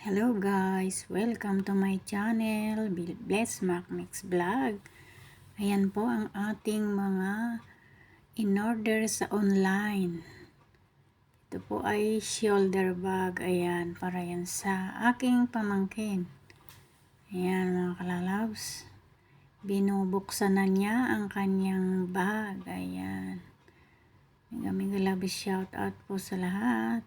Hello guys! Welcome to my channel, Bless Mac Mix Vlog. Ayan po ang ating mga in-order sa online. Ito po ay shoulder bag. Ayan, para yan sa aking pamangkin. Ayan mga kalalabs. Binubuksan na niya ang kanyang bag. Ayan. Mega love shout out po sa lahat.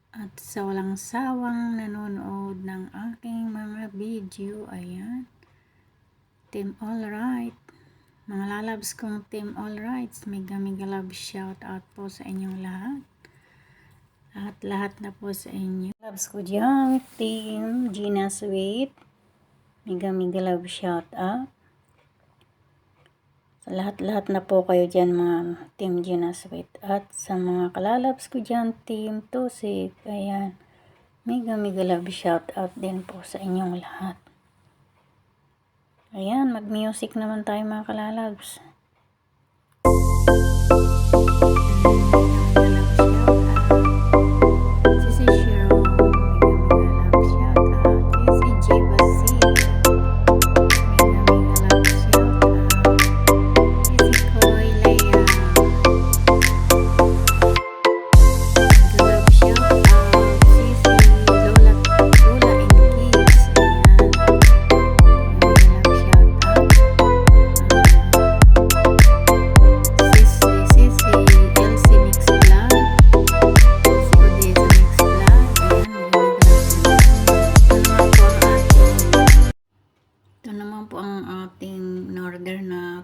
At sa walang sawang nanonood ng aking mga video, ayan, Team Alright, mga lalabs kong Team Alright, mega love shout out po sa inyong lahat. Lahat na po sa inyo. Loves ko dyan, Team Gina Sweet, mega love shout out. Sa lahat na po kayo dyan mga Team Gina Sweet. At sa mga kalalabs ko dyan, Team Tusik, ayan, mega love shout out din po sa inyong lahat. Ayan, mag-music naman tayo mga kalalabs.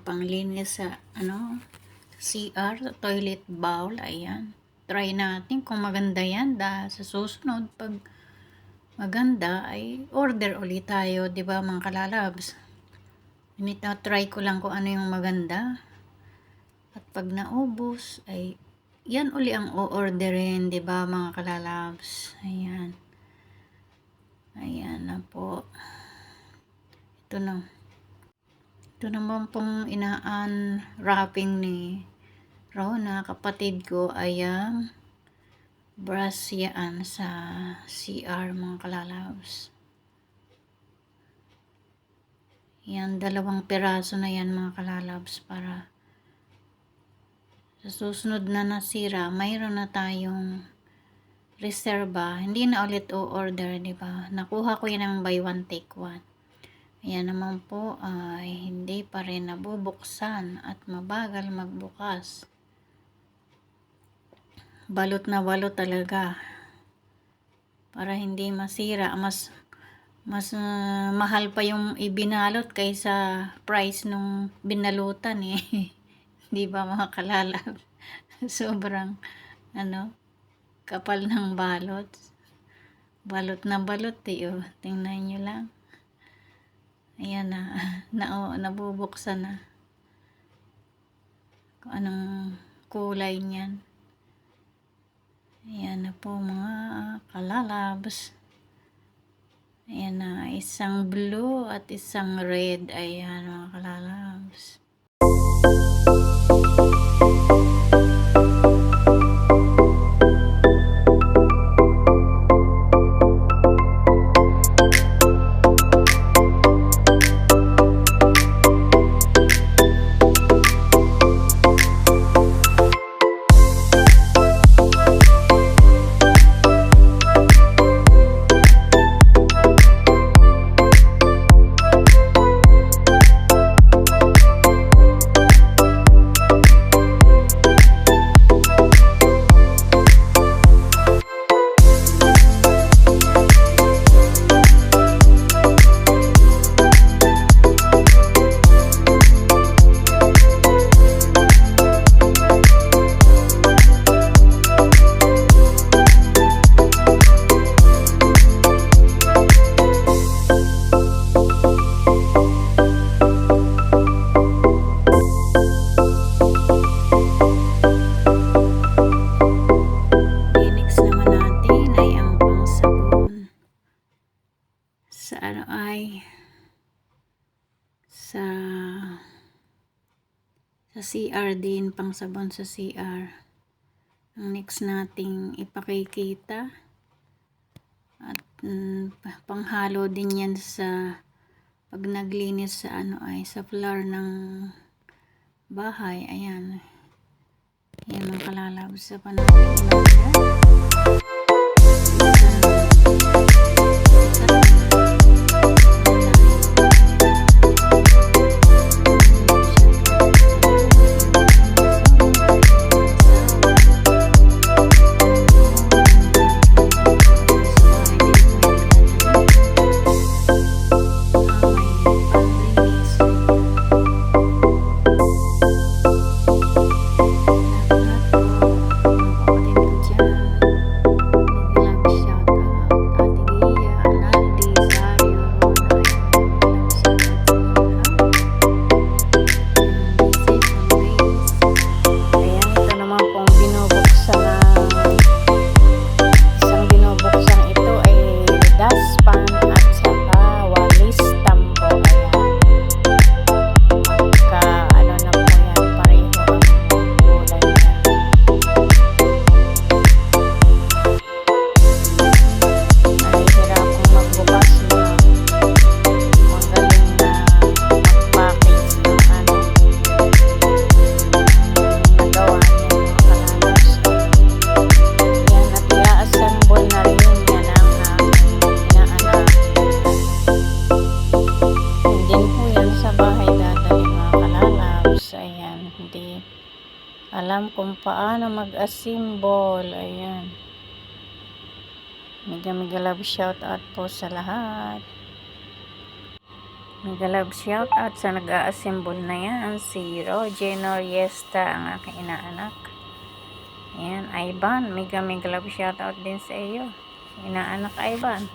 Panglinis sa CR, sa toilet bowl. Ayan, try natin kung maganda yan, dahil sa susunod pag maganda ay order ulit tayo, di ba mga kalalabs? Try ko lang kung ano yung maganda, at pag naubos ay yan uli ang o-orderin, di ba mga kalalabs? Ayan, ayan na po. Ito naman pong ina-unwrapping ni Rona, kapatid ko, ay brush yan sa CR mga kalalabs. Yan, 2 piraso na yan mga kalalabs, para sa susunod na nasira, mayroon na tayong reserba. Hindi na ulit o-order, diba? Nakuha ko yan ng buy one take one. Ayan naman po ay hindi pa rin nabubuksan at mabagal magbukas. Balot na balot talaga para hindi masira. Mas mahal pa yung ibinalot kaysa price nung binalutan eh. Di ba mga kalalab? Sobrang kapal ng balot. Balot na balot eh. Oh. Tingnan nyo lang. Ayan na, nabubuksan na. Kung anong kulay niyan. Ayan na po mga kalalabs. Ayan na, isang blue at isang red. Ayan mga kalalabs. Sa CR din, pang sabon sa CR. Ang next nating ipakikita at Panghalo din yan sa pag naglinis sa sa floor ng bahay. Ayan. Ayan mga kalalabs sa panahon. Alam kung paano mag-assemble. Ayan. Mega love shout out po sa lahat. Mega love shout out sa nag-a-assemble na yan. Si Roger Noriesta, ang aking inaanak. Ayan, Ivan. Mega love shout out din sa iyo. Inaanak Ivan.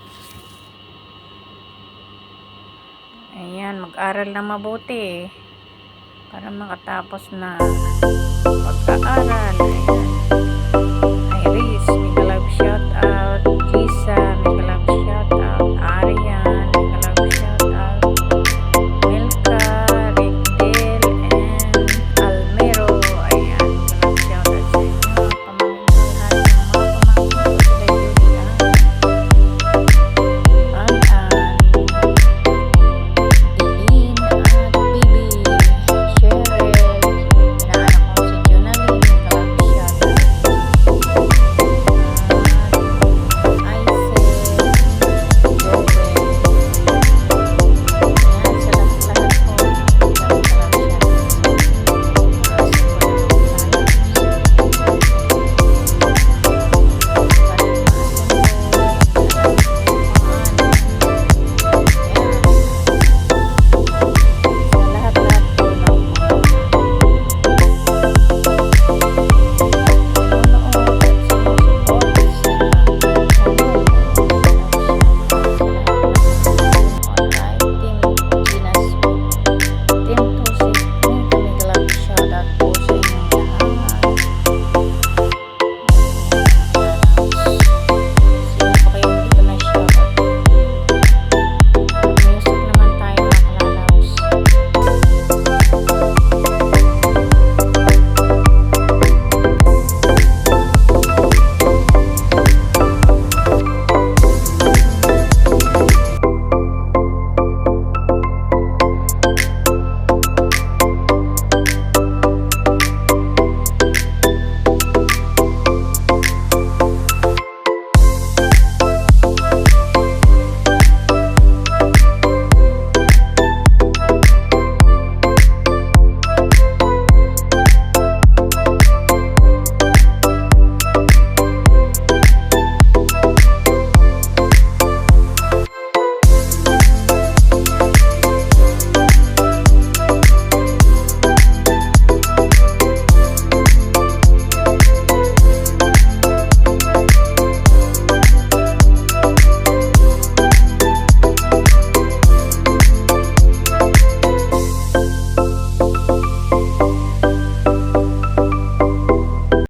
Ayan, mag-aral na mabuti para makatapos na pag-aaral. Ayan.